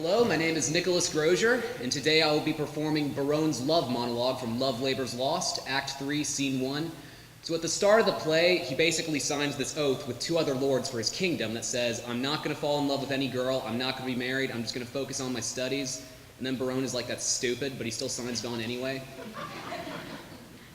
Hello, my name is Nicholas Grozier, and today I will be performing Barone's love monologue from Love Labour's Lost, Act 3, Scene 1. So at the start of the play, he basically signs this oath with two other lords for his kingdom that says, I'm not going to fall in love with any girl, I'm not going to be married, I'm just going to focus on my studies. And then Barone is like, that's stupid, but he still signs it on anyway.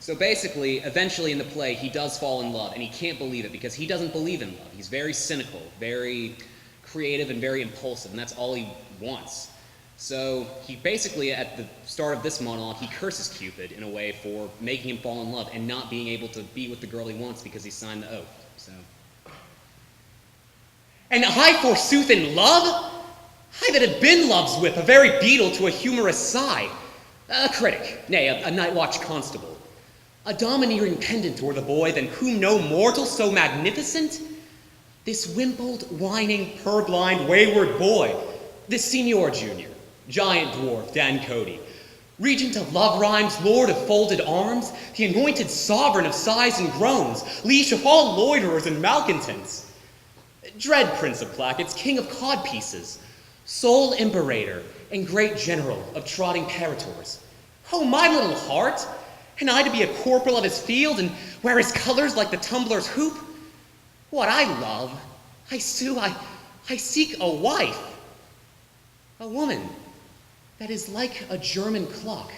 So basically, eventually in the play, he does fall in love, and he can't believe it because he doesn't believe in love. He's very cynical, very creative, and very impulsive, and that's all he wants. So he basically, at the start of this monologue, he curses Cupid in a way for making him fall in love and not being able to be with the girl he wants because he signed the oath. So, and I forsooth in love? I that had been love's whip, a very beetle to a humorous sigh, a critic, nay, a night watch constable, a domineering pendant o'er the boy than whom no mortal so magnificent? This wimpled, whining, purblind, wayward boy, this Signor Junior, giant dwarf Dan Cody, regent of love rhymes, lord of folded arms, the anointed sovereign of sighs and groans, leash of all loiterers and malcontents, dread prince of plackets, king of codpieces, sole imperator and great general of trotting parators. Oh, my little heart! And I to be a corporal of his field and wear his colors like the tumbler's hoop? What I love, I sue, I seek a wife, a woman that is like a German clock,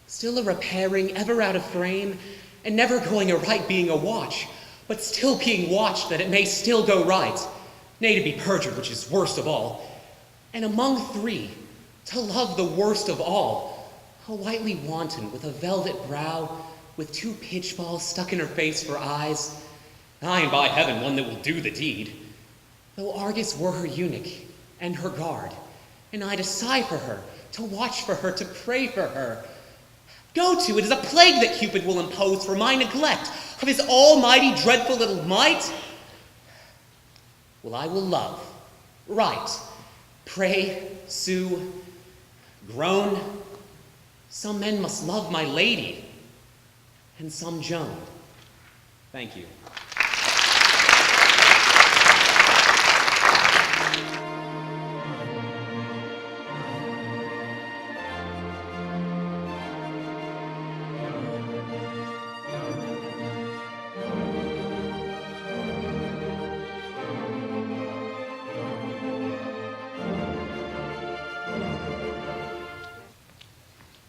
still a repairing, ever out of frame, and never going aright being a watch, but still being watched that it may still go right, nay, to be perjured, which is worst of all, and among three, to love the worst of all, a whitely wanton with a velvet brow, with two pitch balls stuck in her face for eyes, aye, and by heaven, one that will do the deed. Though Argus were her eunuch and her guard, and I to sigh for her, to watch for her, to pray for her. Go to, it is a plague that Cupid will impose for my neglect of his almighty dreadful little might. Well, I will love, write, pray, sue, groan. Some men must love my lady, and some Joan. Thank you.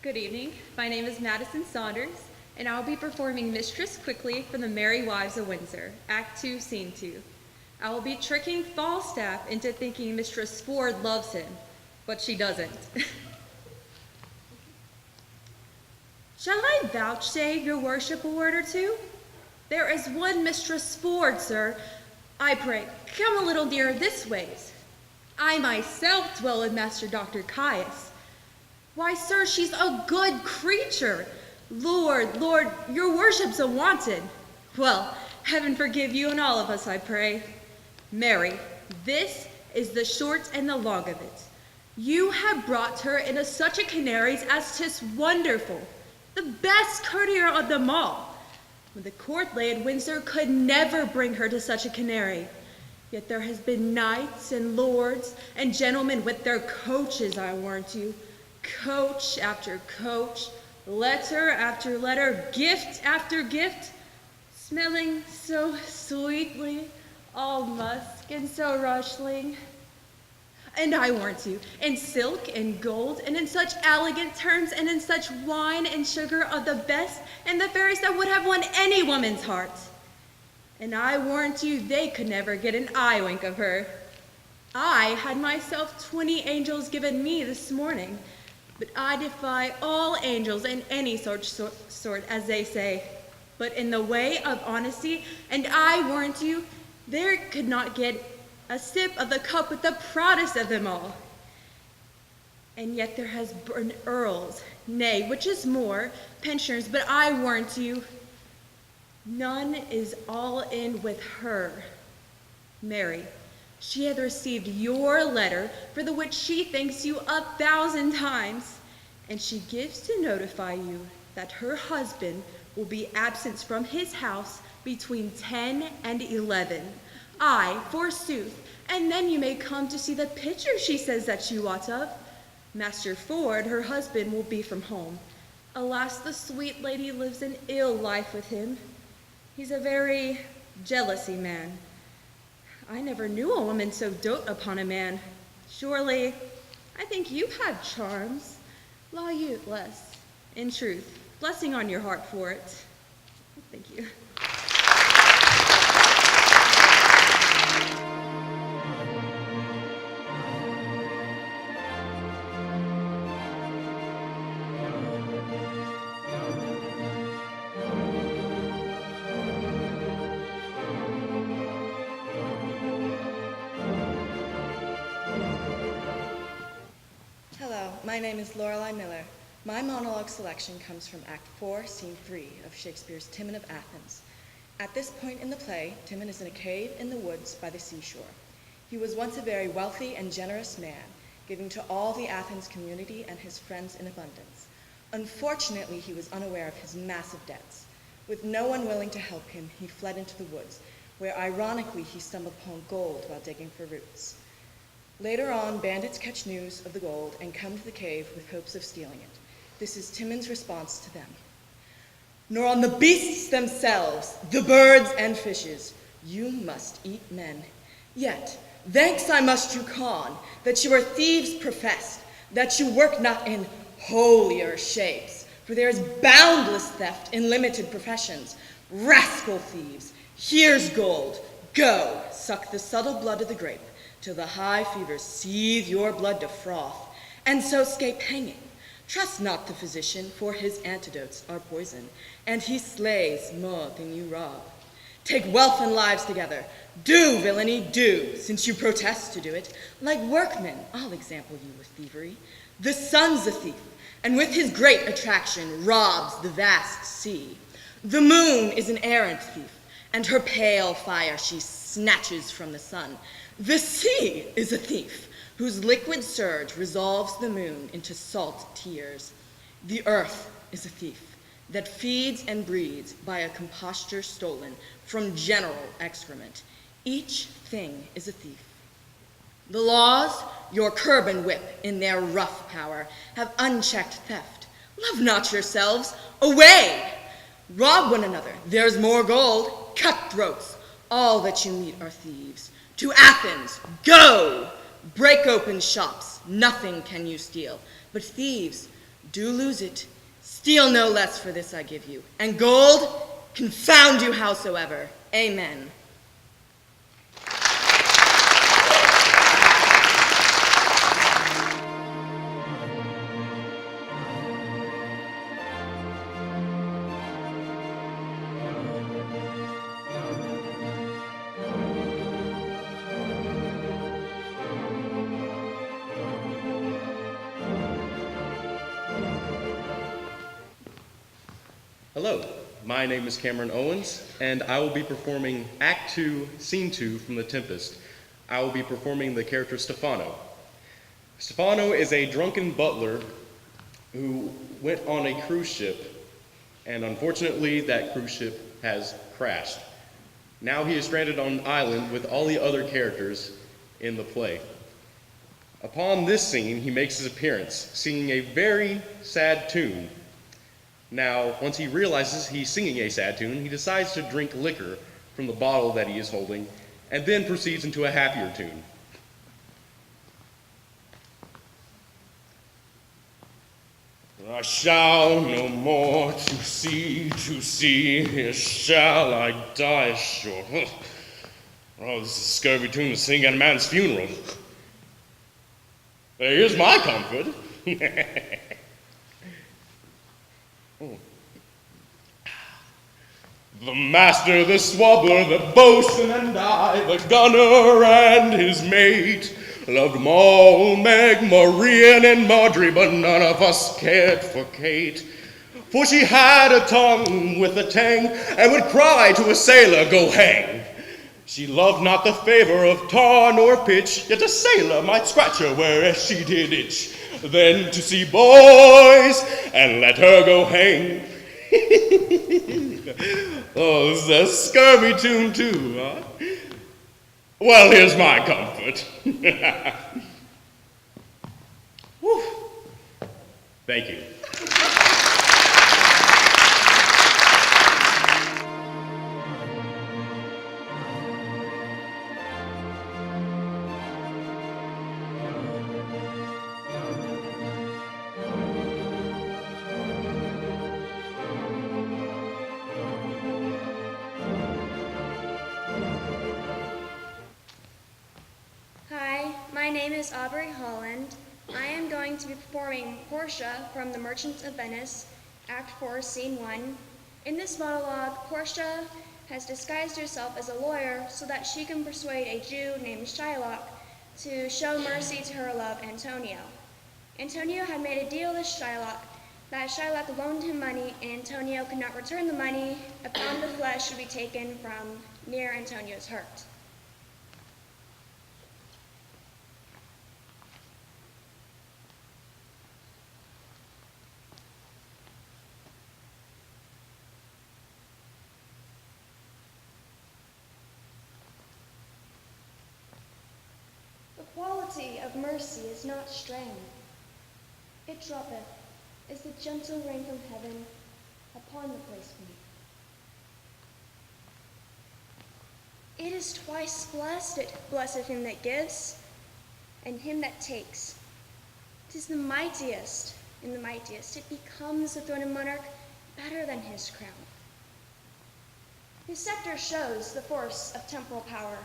Good evening. My name is Madison Saunders, and I'll be performing Mistress Quickly from the Merry Wives of Windsor, Act 2, Scene 2. I will be tricking Falstaff into thinking Mistress Ford loves him, but she doesn't. Shall I vouchsafe your worship a word or two? There is one Mistress Ford, sir. I pray, come a little nearer this ways. I myself dwell with Master Dr. Caius. Why, sir, she's a good creature. Lord, your worship's unwanted. Well, heaven forgive you and all of us, I pray. Mary, this is the short and the long of it. You have brought her into such a canaries as 'tis wonderful, the best courtier of them all. When the court lay at Windsor could never bring her to such a canary. Yet there has been knights and lords and gentlemen with their coaches, I warrant you. Coach after coach, letter after letter, gift after gift, smelling so sweetly, all musk and so rushling. And I warrant you, in silk and gold, and in such elegant terms, and in such wine and sugar of the best and the fairest that would have won any woman's heart. And I warrant you they could never get an eye wink of her. I had myself 20 angels given me this morning, but I defy all angels in any sort, as they say. But in the way of honesty, and I warrant you, there could not get a sip of the cup with the proudest of them all. And yet there has been earls, nay, which is more, pensioners, but I warrant you, none is all in with her. Mary, she hath received your letter, for the which she thanks you 1,000 times, and she gives to notify you that her husband will be absent from his house between 10 and 11. Aye, forsooth, and then you may come to see the picture she says that you wot of, Master Ford, her husband, will be from home. Alas, the sweet lady lives an ill life with him. He's a very jealousy man. I never knew a woman so dote upon a man. Surely, I think you have charms. La youth-less. In truth, blessing on your heart for it. Thank you. Hello, my name is Lorelei Miller. My monologue selection comes from Act 4, Scene 3 of Shakespeare's Timon of Athens. At this point in the play, Timon is in a cave in the woods by the seashore. He was once a very wealthy and generous man, giving to all the Athens community and his friends in abundance. Unfortunately, he was unaware of his massive debts. With no one willing to help him, he fled into the woods, where ironically he stumbled upon gold while digging for roots. Later on, bandits catch news of the gold and come to the cave with hopes of stealing it. This is Timon's response to them. Nor on the beasts themselves, the birds and fishes, you must eat men. Yet, thanks I must you con, that you are thieves professed, that you work not in holier shapes, for there is boundless theft in limited professions. Rascal thieves, here's gold, go, suck the subtle blood of the grape, till the high fevers seethe your blood to froth, and so scape hanging. Trust not the physician, for his antidotes are poison, and he slays more than you rob. Take wealth and lives together. Do, villainy, do, since you protest to do it. Like workmen, I'll example you with thievery. The sun's a thief, and with his great attraction robs the vast sea. The moon is an errant thief, and her pale fire she snatches from the sun. The sea is a thief, whose liquid surge resolves the moon into salt tears. The earth is a thief, that feeds and breeds by a composture stolen from general excrement. Each thing is a thief. The laws, your curb and whip, in their rough power, have unchecked theft. Love not yourselves, away! Rob one another, there's more gold, cutthroats, all that you meet are thieves. To Athens, go! Break open shops, nothing can you steal. But thieves, do lose it. Steal no less for this I give you. And gold, confound you howsoever. Amen. Hello, my name is Cameron Owens, and I will be performing Act 2, Scene 2 from The Tempest. I will be performing the character Stefano. Stefano is a drunken butler who went on a cruise ship, and unfortunately that cruise ship has crashed. Now he is stranded on an island with all the other characters in the play. Upon this scene, he makes his appearance, singing a very sad tune. Now, once he realizes he's singing a sad tune, he decides to drink liquor from the bottle that he is holding, and then proceeds into a happier tune. I shall no more to see, here shall I die sure. Oh, this is a scurvy tune to sing at a man's funeral. Here's my comfort. The master, the swabbler, the boatswain, and I, the gunner and his mate, loved Moll, Meg, Marian, and Marjorie, but none of us cared for Kate. For she had a tongue with a tang, and would cry to a sailor, go hang. She loved not the favor of tar nor pitch, yet a sailor might scratch her whereas she did itch. Then to see boys, and let her go hang. Oh, this is a scurvy tune too, huh? Well, here's my comfort. Whew. Thank you. Hi, my name is Aubrey Holland. I am going to be performing Portia from The Merchant of Venice, Act 4, Scene 1. In this monologue, Portia has disguised herself as a lawyer so that she can persuade a Jew named Shylock to show mercy to her love, Antonio. Antonio had made a deal with Shylock that Shylock loaned him money and Antonio could not return the money. A pound of flesh should be taken from near Antonio's hurt. The quality of mercy is not strained. It droppeth as the gentle rain from heaven upon the place beneath. It is twice blessed him that gives, and him that takes. 'Tis the mightiest in the mightiest. It becomes the throne of monarch better than his crown. His scepter shows the force of temporal power,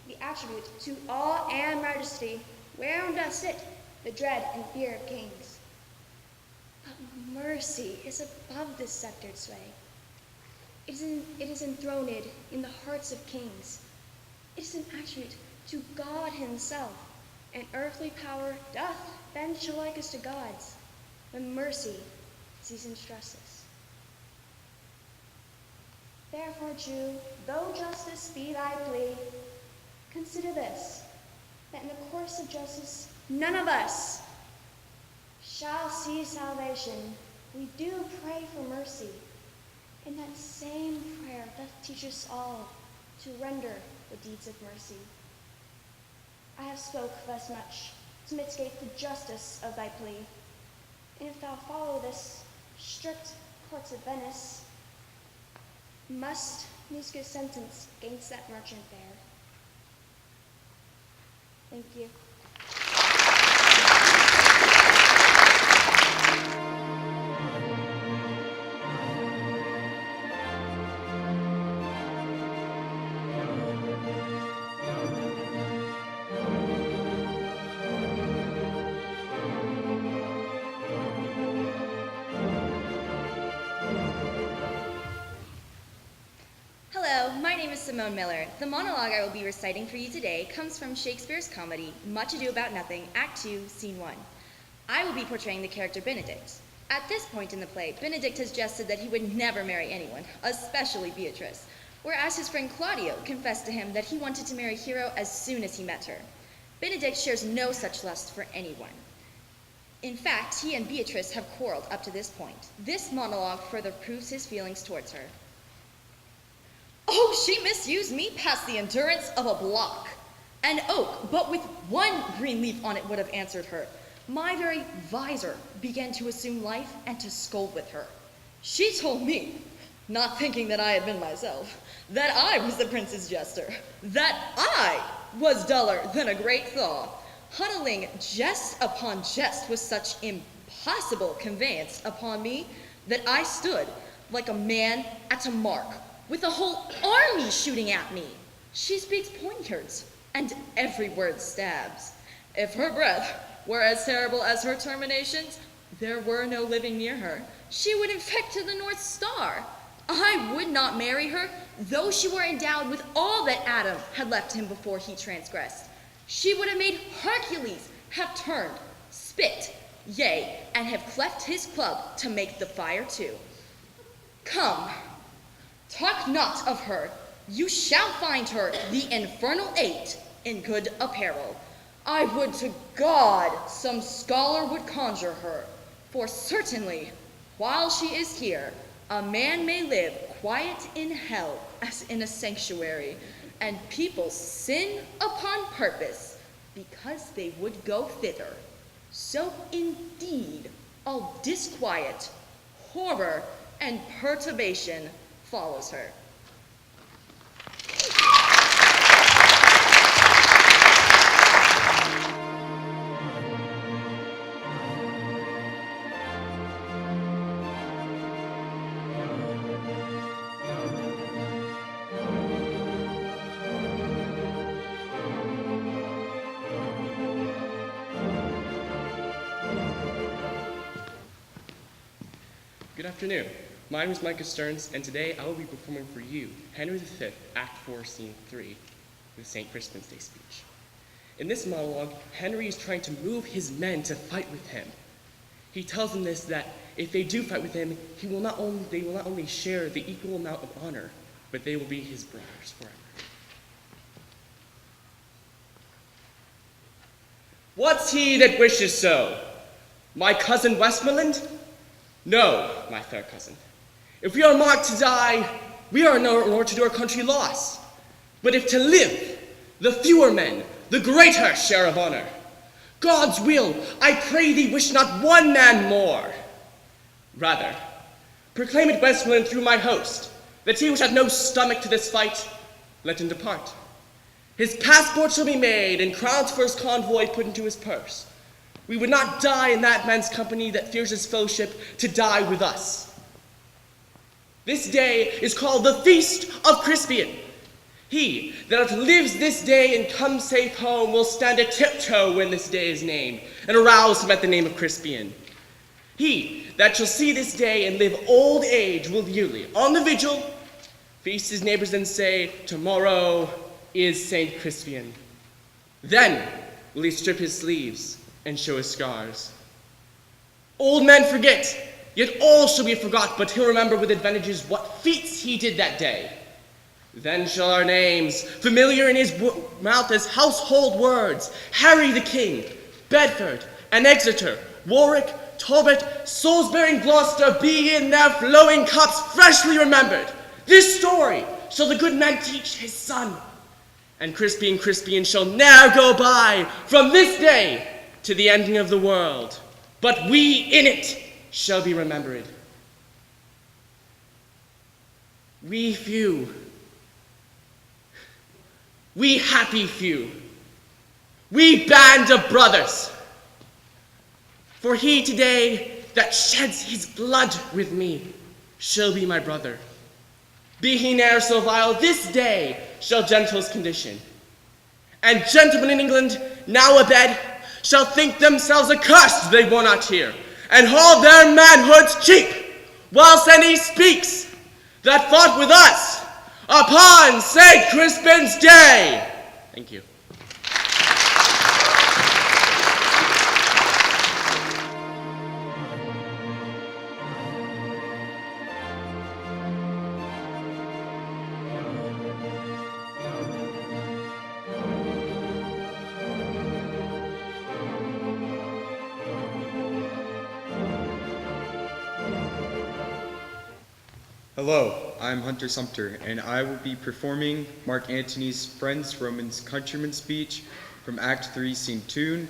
the attribute to awe and majesty, whereon doth sit the dread and fear of kings. But mercy is above this sceptered sway. It is enthroned in the hearts of kings. It is an attribute to God himself, and earthly power doth bend to likeness to God's, when mercy seasons justice. Therefore, Jew, though justice be thy plea, consider this, that in the course of justice none of us shall see salvation. We do pray for mercy, and that same prayer doth teach us all to render the deeds of mercy. I have spoke thus much to mitigate the justice of thy plea, and if thou follow this strict courts of Venice, must needs give sentence against that merchant there. Thank you. Hello, my name is Simone Miller. The monologue I will be reciting for you today comes from Shakespeare's comedy, Much Ado About Nothing, Act 2, Scene 1. I will be portraying the character Benedict. At this point in the play, Benedict has jested that he would never marry anyone, especially Beatrice, whereas his friend Claudio confessed to him that he wanted to marry Hero as soon as he met her. Benedict shares no such lust for anyone. In fact, he and Beatrice have quarreled up to this point. This monologue further proves his feelings towards her. Oh, she misused me past the endurance of a block. An oak, but with one green leaf on it would have answered her. My very visor began to assume life and to scold with her. She told me, not thinking that I had been myself, that I was the prince's jester, that I was duller than a great thaw, huddling jest upon jest with such impossible conveyance upon me that I stood like a man at a mark, with a whole army shooting at me. She speaks pointards, and every word stabs. If her breath were as terrible as her terminations, there were no living near her. She would infect to the North Star. I would not marry her, though she were endowed with all that Adam had left him before he transgressed. She would have made Hercules have turned, spit, yea, and have cleft his club to make the fire too. Come, talk not of her. You shall find her, the infernal eight, in good apparel. I would to God some scholar would conjure her, for certainly, while she is here, a man may live quiet in hell as in a sanctuary, and people sin upon purpose, because they would go thither. So indeed, all disquiet, horror, and perturbation follows her. Good afternoon. My name is Micah Stearns, and today I will be performing for you Henry V, Act 4, Scene 3, the St. Crispin's Day speech. In this monologue, Henry is trying to move his men to fight with him. He tells them this, that if they do fight with him, they will not only share the equal amount of honor, but they will be his brothers forever. What's he that wishes so? My cousin Westmoreland? No, my fair cousin. If we are marked to die, we are nor to do our country loss. But if to live, the fewer men, the greater share of honor. God's will, I pray thee, wish not one man more. Rather, proclaim it Westmoreland through my host, that he which hath no stomach to this fight, let him depart. His passport shall be made, and crowns for his convoy put into his purse. We would not die in that man's company that fears his fellowship to die with us. This day is called the Feast of Crispian. He that outlives this day and comes safe home will stand a tiptoe when this day is named, and arouse him at the name of Crispian. He that shall see this day and live old age will yearly, on the vigil, feast his neighbors and say, tomorrow is Saint Crispian. Then will he strip his sleeves and show his scars. Old men forget, yet all shall be forgot, but he'll remember with advantages what feats he did that day. Then shall our names, familiar in his mouth as household words, Harry the King, Bedford, and Exeter, Warwick, Talbot, Salisbury, and Gloucester, be in their flowing cups freshly remembered. This story shall the good man teach his son, and Crispian shall ne'er go by from this day to the ending of the world, but we in it shall be remembered. We few, we happy few, we band of brothers, for he today that sheds his blood with me shall be my brother. Be he ne'er so vile, this day shall gentles condition. And gentlemen in England, now abed, shall think themselves accursed they were not here, and hold their manhoods cheap, whilst any speaks that fought with us upon St. Crispin's Day. Thank you. Hello, I'm Hunter Sumter, and I will be performing Mark Antony's Friends, Romans, Countrymen speech from Act 3, Scene 2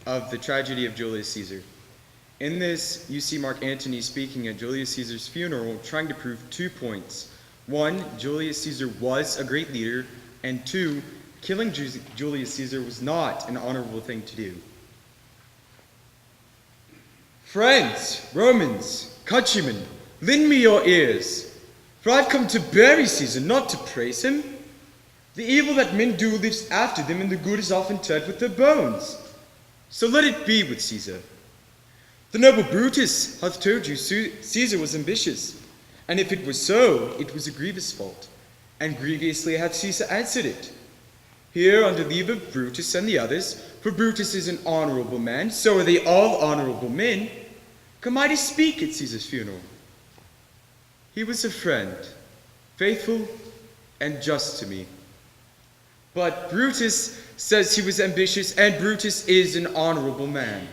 of The Tragedy of Julius Caesar. In this, you see Mark Antony speaking at Julius Caesar's funeral, trying to prove 2 points. 1, Julius Caesar was a great leader, and 2, killing Julius Caesar was not an honorable thing to do. Friends, Romans, countrymen, lend me your ears, for I've come to bury Caesar, not to praise him. The evil that men do lives after them, and the good is often interred with their bones. So let it be with Caesar. The noble Brutus hath told you Caesar was ambitious, and if it was so, it was a grievous fault, and grievously hath Caesar answered it. Here, under leave of Brutus and the others, for Brutus is an honorable man, so are they all honorable men, come I to speak at Caesar's funeral. He was a friend, faithful and just to me. But Brutus says he was ambitious, and Brutus is an honorable man.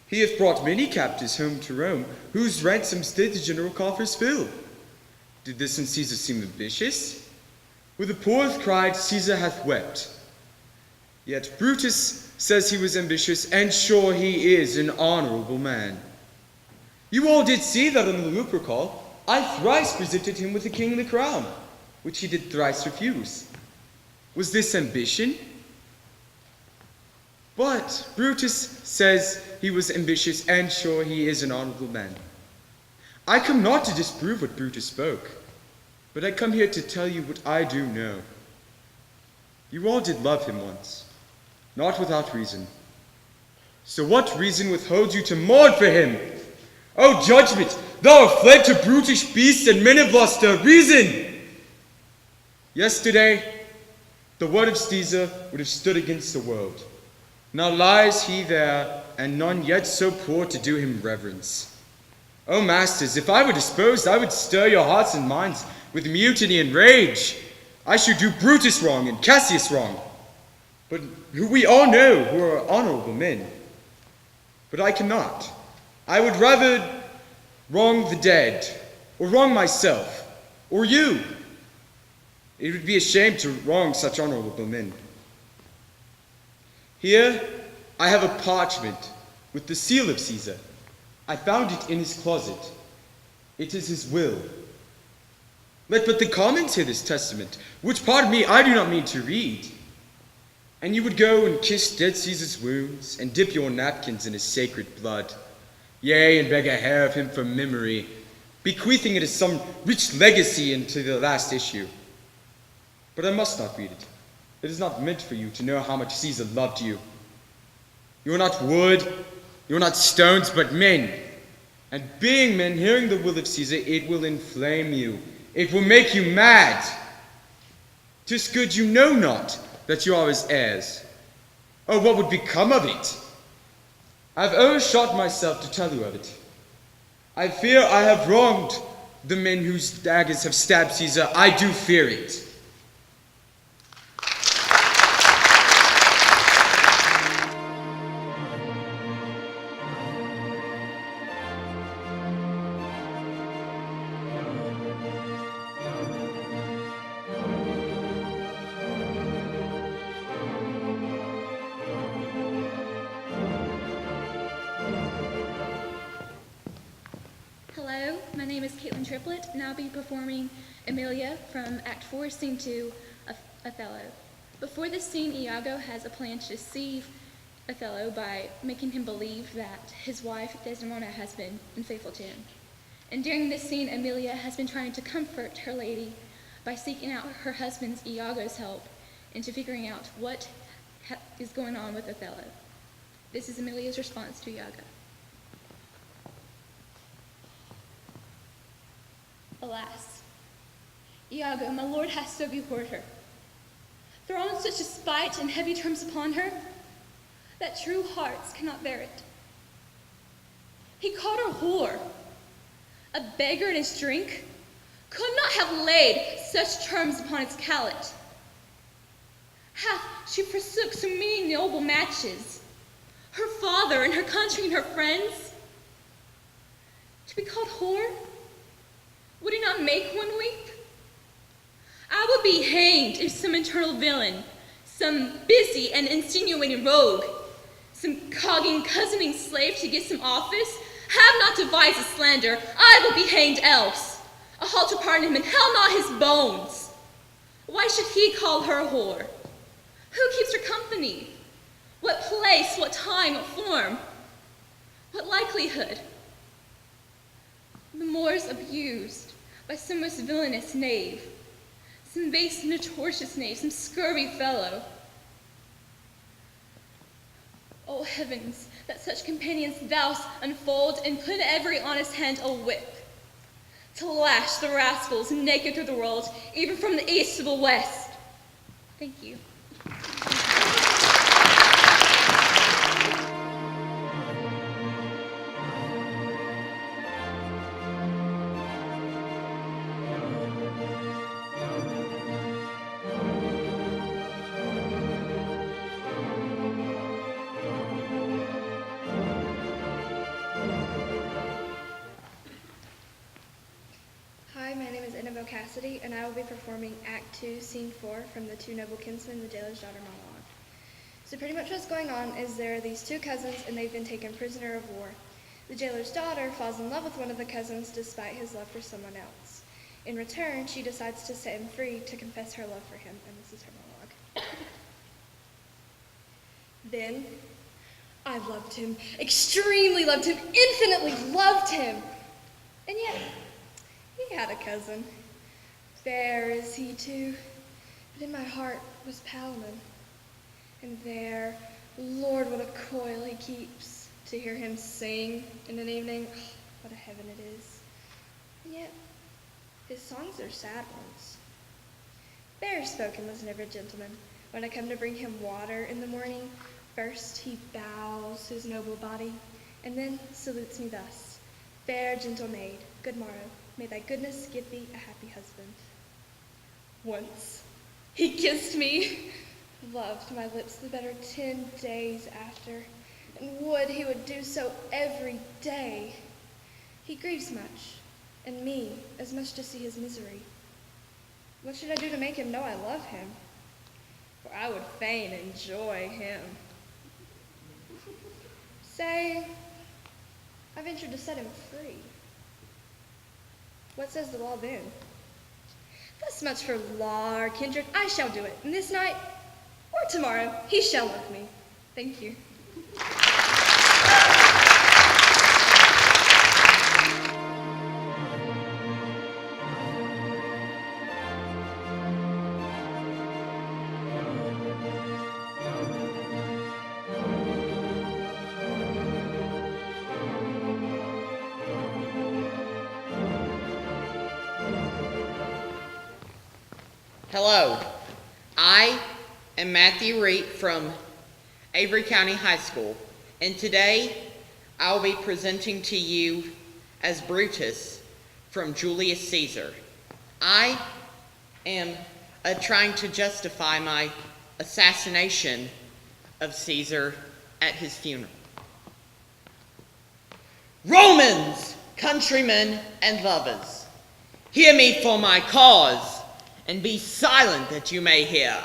He hath brought many captives home to Rome, whose ransoms did the general coffers fill. Did this in Caesar seem ambitious? With the poor hath cried, Caesar hath wept. Yet Brutus says he was ambitious, and sure he is an honorable man. You all did see that on the Lupercal. I thrice presented him with the king and the crown, which he did thrice refuse. Was this ambition? But Brutus says he was ambitious, and sure he is an honorable man. I come not to disprove what Brutus spoke, but I come here to tell you what I do know. You all did love him once, not without reason. So what reason withholds you to mourn for him? O judgment, thou art fled to brutish beasts, and men have lost their reason. Yesterday, the word of Caesar would have stood against the world. Now lies he there, and none yet so poor to do him reverence. O masters, if I were disposed, I would stir your hearts and minds with mutiny and rage. I should do Brutus wrong and Cassius wrong, but who we all know who are honorable men. But I cannot. I would rather wrong the dead, or wrong myself, or you. It would be a shame to wrong such honorable men. Here I have a parchment with the seal of Caesar. I found it in his closet. It is his will. Let but the comments hear this testament, which, pardon me, I do not mean to read. And you would go and kiss dead Caesar's wounds, and dip your napkins in his sacred blood, yea, and beg a hair of him for memory, bequeathing it as some rich legacy into the last issue. But I must not read it. It is not meant for you to know how much Caesar loved you. You are not wood, you are not stones, but men. And being men, hearing the will of Caesar, it will inflame you. It will make you mad. 'Tis good you know not that you are his heirs. Oh, what would become of it? I have overshot myself to tell you of it. I fear I have wronged the men whose daggers have stabbed Caesar. I do fear it. Hello, my name is Caitlin Triplett, and I'll be performing Emilia from Act 4, Scene 2 of Othello. Before this scene, Iago has a plan to deceive Othello by making him believe that his wife, Desdemona, has been unfaithful to him. And during this scene, Emilia has been trying to comfort her lady by seeking out her husband's, Iago's, help into figuring out what is going on with Othello. This is Emilia's response to Iago. Alas, Iago, my lord has so abhorred her, thrown such a spite and heavy terms upon her, that true hearts cannot bear it. He called her whore, a beggar in his drink, could not have laid such terms upon his callet. Hath she forsook so many noble matches, her father and her country and her friends, to be called whore? Would it not make one weep? I would be hanged if some internal villain, some busy and insinuating rogue, some cogging, cozening slave to get some office, have not devised a slander, I will be hanged else. A halter pardon him and hell not his bones. Why should he call her a whore? Who keeps her company? What place, what time, what form? What likelihood? The Moors abused by some most villainous knave, some base notorious knave, some scurvy fellow. O heavens, that such companions thou unfold and put in every honest hand a whip, to lash the rascals naked through the world, even from the east to the west. Thank you. Cassidy, and I will be performing Act 2, Scene 4 from The Two Noble Kinsmen, the Jailer's Daughter monologue. So pretty much what's going on is there are these two cousins, and they've been taken prisoner of war. The jailer's daughter falls in love with one of the cousins despite his love for someone else. In return, she decides to set him free to confess her love for him, and this is her monologue. Then, I loved him, extremely loved him, infinitely loved him. And yet, he had a cousin. Fair is he too, but in my heart was Palamon. And there, Lord, what a coil he keeps to hear him sing in an evening. Oh, what a heaven it is. And yet, his songs are sad ones. Fair-spoken was never gentleman. When I come to bring him water in the morning, first he bows his noble body, and then salutes me thus. Fair, gentle maid, good morrow. May thy goodness give thee a happy husband. Once he kissed me, loved my lips the better 10 days after, and would he would do so every day. He grieves much, and me as much to see his misery. What should I do to make him know I love him? For I would fain enjoy him. Say, I ventured to set him free. What says the law then? Thus much for law or kindred, I shall do it, and this night or tomorrow he shall love me. Thank you. Hello, I am Matthew Reed from Avery County High School, and today I will be presenting to you as Brutus from Julius Caesar. I am trying to justify my assassination of Caesar at his funeral. Romans, countrymen, and lovers, hear me for my cause, and be silent that you may hear.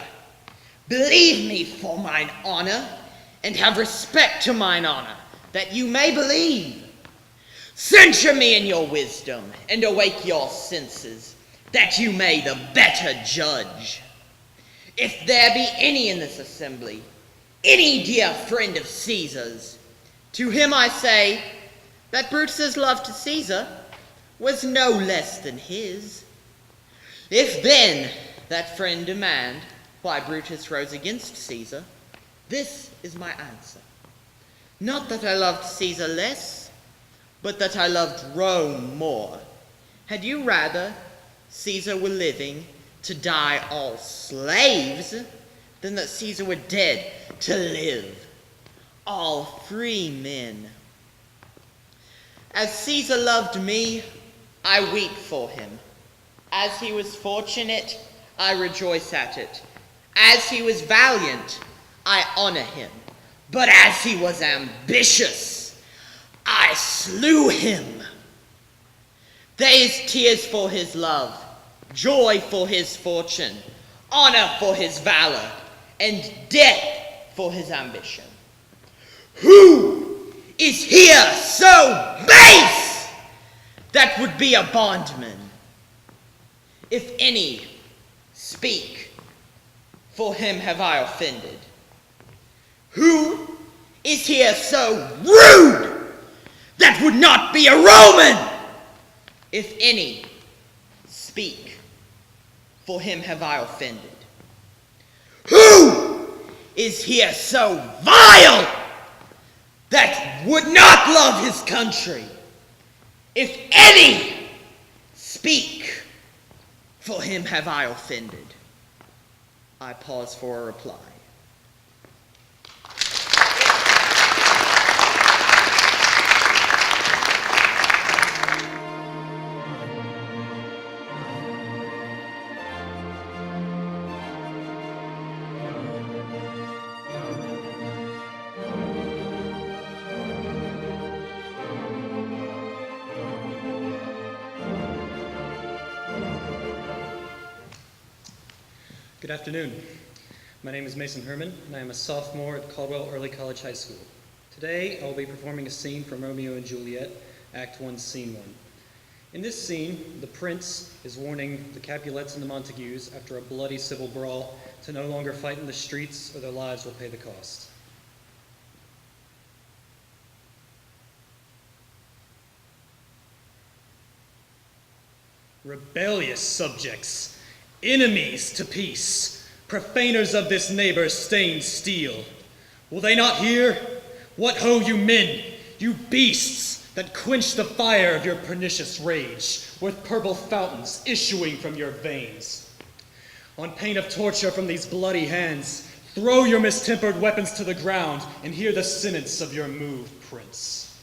Believe me for mine honor, and have respect to mine honor, that you may believe. Censure me in your wisdom, and awake your senses, that you may the better judge. If there be any in this assembly, any dear friend of Caesar's, to him I say that Brutus's love to Caesar was no less than his. If then that friend demand why Brutus rose against Caesar, this is my answer. Not that I loved Caesar less, but that I loved Rome more. Had you rather Caesar were living to die all slaves than that Caesar were dead to live all free men? As Caesar loved me, I weep for him. As he was fortunate, I rejoice at it. As he was valiant, I honor him. But as he was ambitious, I slew him. There is tears for his love, joy for his fortune, honor for his valor, and death for his ambition. Who is here so base that would be a bondman? If any speak, for him have I offended. Who is here so rude that would not be a Roman? If any speak, for him have I offended. Who is here so vile that would not love his country? If any speak, for him have I offended. I pause for a reply. Good afternoon. My name is Mason Herman, and I am a sophomore at Caldwell Early College High School. Today, I'll be performing a scene from Romeo and Juliet, Act 1, Scene 1. In this scene, the prince is warning the Capulets and the Montagues, after a bloody civil brawl, to no longer fight in the streets or their lives will pay the cost. Rebellious subjects, enemies to peace, profaners of this neighbor's stained steel. Will they not hear? What ho, you men, you beasts that quench the fire of your pernicious rage with purple fountains issuing from your veins. On pain of torture from these bloody hands, throw your mistempered weapons to the ground and hear the sentence of your move, prince.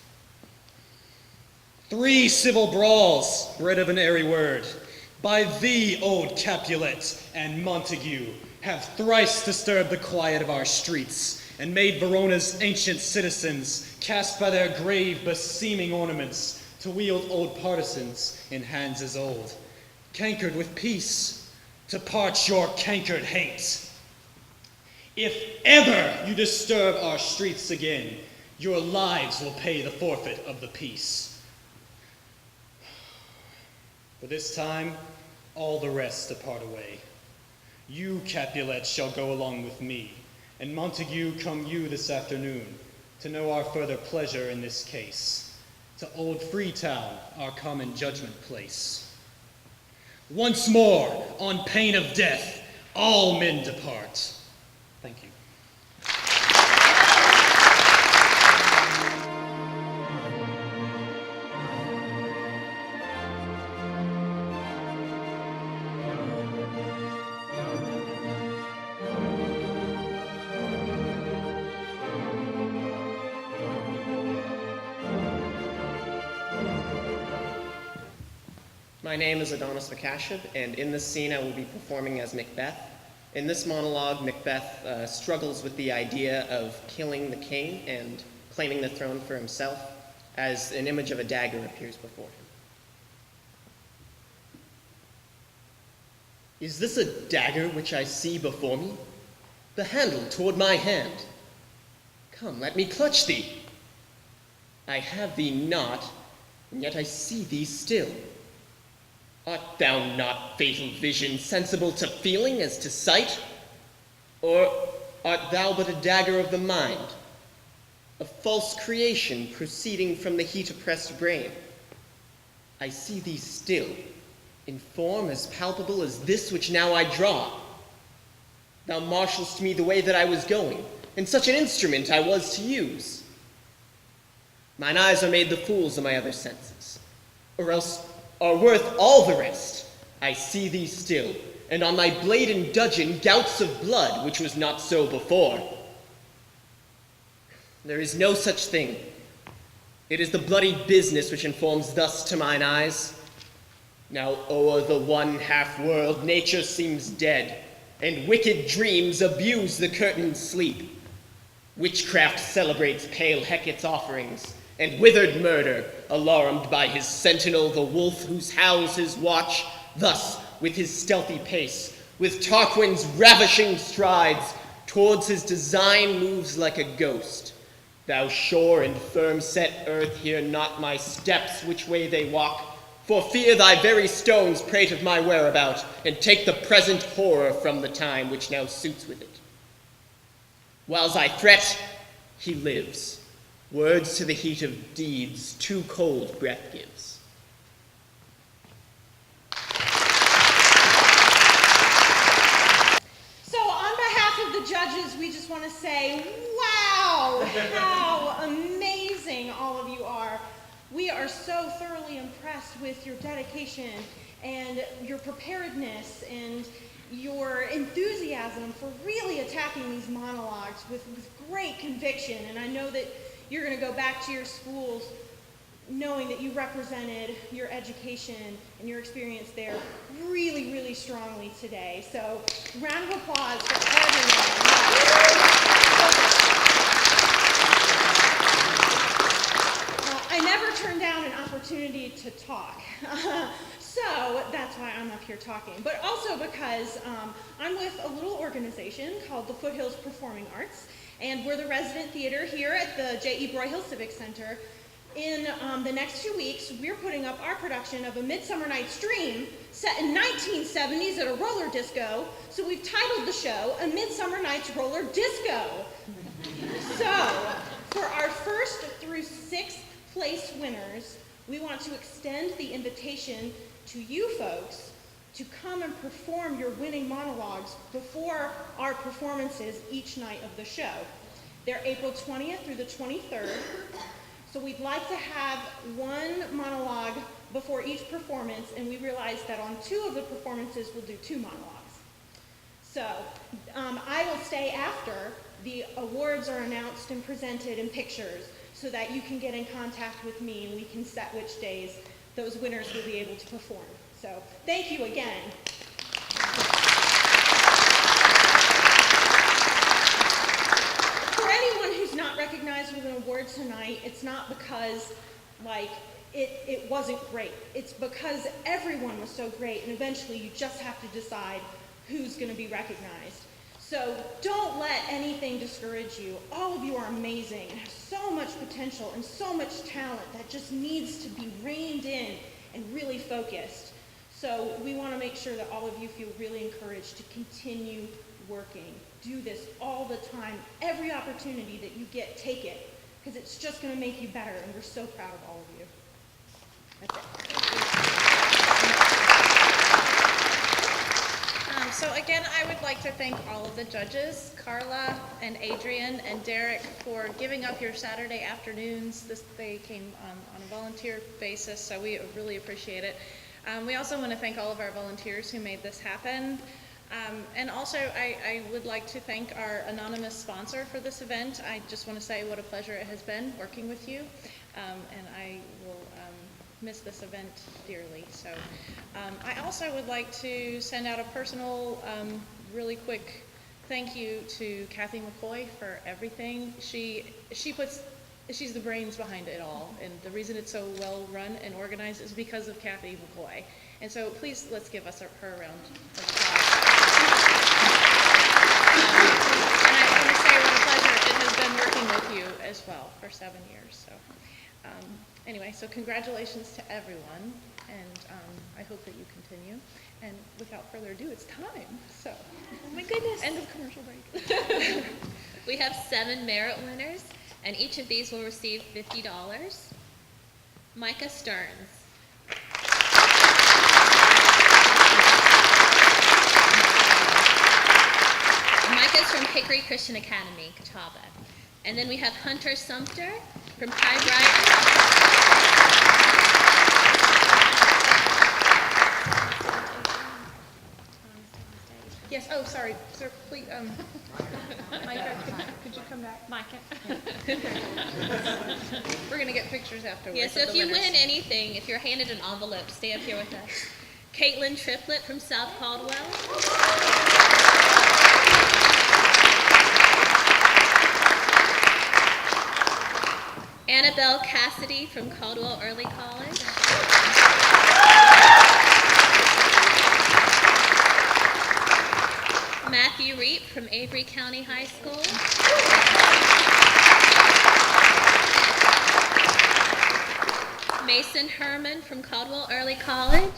3 civil brawls, bred of an airy word, by thee, old Capulet and Montague, have thrice disturbed the quiet of our streets, and made Verona's ancient citizens cast by their grave beseeming ornaments to wield old partisans in hands as old, cankered with peace, to parch your cankered hate. If ever you disturb our streets again, your lives will pay the forfeit of the peace. For this time, all the rest depart away. You, Capulet, shall go along with me, and Montague, come you this afternoon, to know our further pleasure in this case, to old Freetown, our common judgment place. Once more, on pain of death, all men depart. Thank you. My name is Adonis Makashib, and in this scene I will be performing as Macbeth. In this monologue, Macbeth struggles with the idea of killing the king and claiming the throne for himself as an image of a dagger appears before him. Is this a dagger which I see before me? The handle toward my hand. Come, let me clutch thee. I have thee not, and yet I see thee still. Art thou not fatal vision, sensible to feeling as to sight? Or art thou but a dagger of the mind, a false creation proceeding from the heat-oppressed brain? I see thee still, in form as palpable as this which now I draw. Thou marshalst me the way that I was going, and such an instrument I was to use. Mine eyes are made the fools of my other senses, or else are worth all the rest. I see thee still, and on thy blade and dudgeon gouts of blood, which was not so before. There is no such thing. It is the bloody business which informs thus to mine eyes. Now o'er the one half-world nature seems dead, and wicked dreams abuse the curtained sleep. Witchcraft celebrates pale Hecate's offerings, and withered murder, alarmed by his sentinel, the wolf whose howls his watch, thus, with his stealthy pace, with Tarquin's ravishing strides, towards his design moves like a ghost. Thou sure and firm-set earth, hear not my steps, which way they walk, for fear thy very stones prate of my whereabout, and take the present horror from the time which now suits with it. Whiles I threat, he lives. Words to the heat of deeds too cold breath gives. So on behalf of the judges, we just want to say, wow, how amazing all of you are. We are so thoroughly impressed with your dedication and your preparedness and your enthusiasm for really attacking these monologues with great conviction. And I know that you're going to go back to your schools knowing that you represented your education and your experience there really, really strongly today. So, round of applause for everyone. I never turn down an opportunity to talk. So that's why I'm up here talking. But also because I'm with a little organization called the Foothills Performing Arts, and we're the resident theater here at the J.E. Broyhill Civic Center. In the next 2 weeks, we're putting up our production of A Midsummer Night's Dream set in 1970s at a roller disco. So we've titled the show A Midsummer Night's Roller Disco. So for our first through sixth place winners, we want to extend the invitation to you folks to come and perform your winning monologues before our performances each night of the show. They're April 20th through the 23rd. So we'd like to have one monologue before each performance, and we realized that on 2 of the performances we'll do 2 monologues. So I will stay after the awards are announced and presented in pictures so that you can get in contact with me and we can set which days those winners will be able to perform. So thank you again. For anyone who's not recognized with an award tonight, it's not because it wasn't great. It's because everyone was so great, and eventually you just have to decide who's going to be recognized. So don't let anything discourage you. All of you are amazing and have so much potential and so much talent that just needs to be reined in and really focused. So we want to make sure that all of you feel really encouraged to continue working. Do this all the time. Every opportunity that you get, take it, because it's just going to make you better, and we're so proud of all of you. That's it. So again, I would like to thank all of the judges, Carla and Adrian and Derek, for giving up your Saturday afternoons. They came on a volunteer basis, so we really appreciate it. We also want to thank all of our volunteers who made this happen. And also, I would like to thank our anonymous sponsor for this event. I just want to say what a pleasure it has been working with you, and I will miss this event dearly. So I also would like to send out a personal, really quick thank you to Kathy McCoy for everything. She's the brains behind it all, and the reason it's so well run and organized is because of Kathy McCoy. And so please, let's give her a round of applause. And I want to say what a pleasure it has been working with you as well for 7 years. So anyway, so congratulations to everyone, and I hope that you continue. And without further ado, it's time. So, oh my goodness. End of commercial break. We have 7 merit winners, and each of these will receive $50. Micah Stearns. Micah's from Hickory Christian Academy, Catawba. And then we have Hunter Sumter from Tybright. Yes, oh, sorry, sir, please, Micah, could you come back? Micah. We're gonna get pictures afterwards. Yeah, so if you win anything, if you're handed an envelope, stay up here with us. Caitlin Triplett from South Caldwell. Annabelle Cassidy from Caldwell Early College. Matthew Reap from Avery County High School. Mason Herman from Caldwell Early College.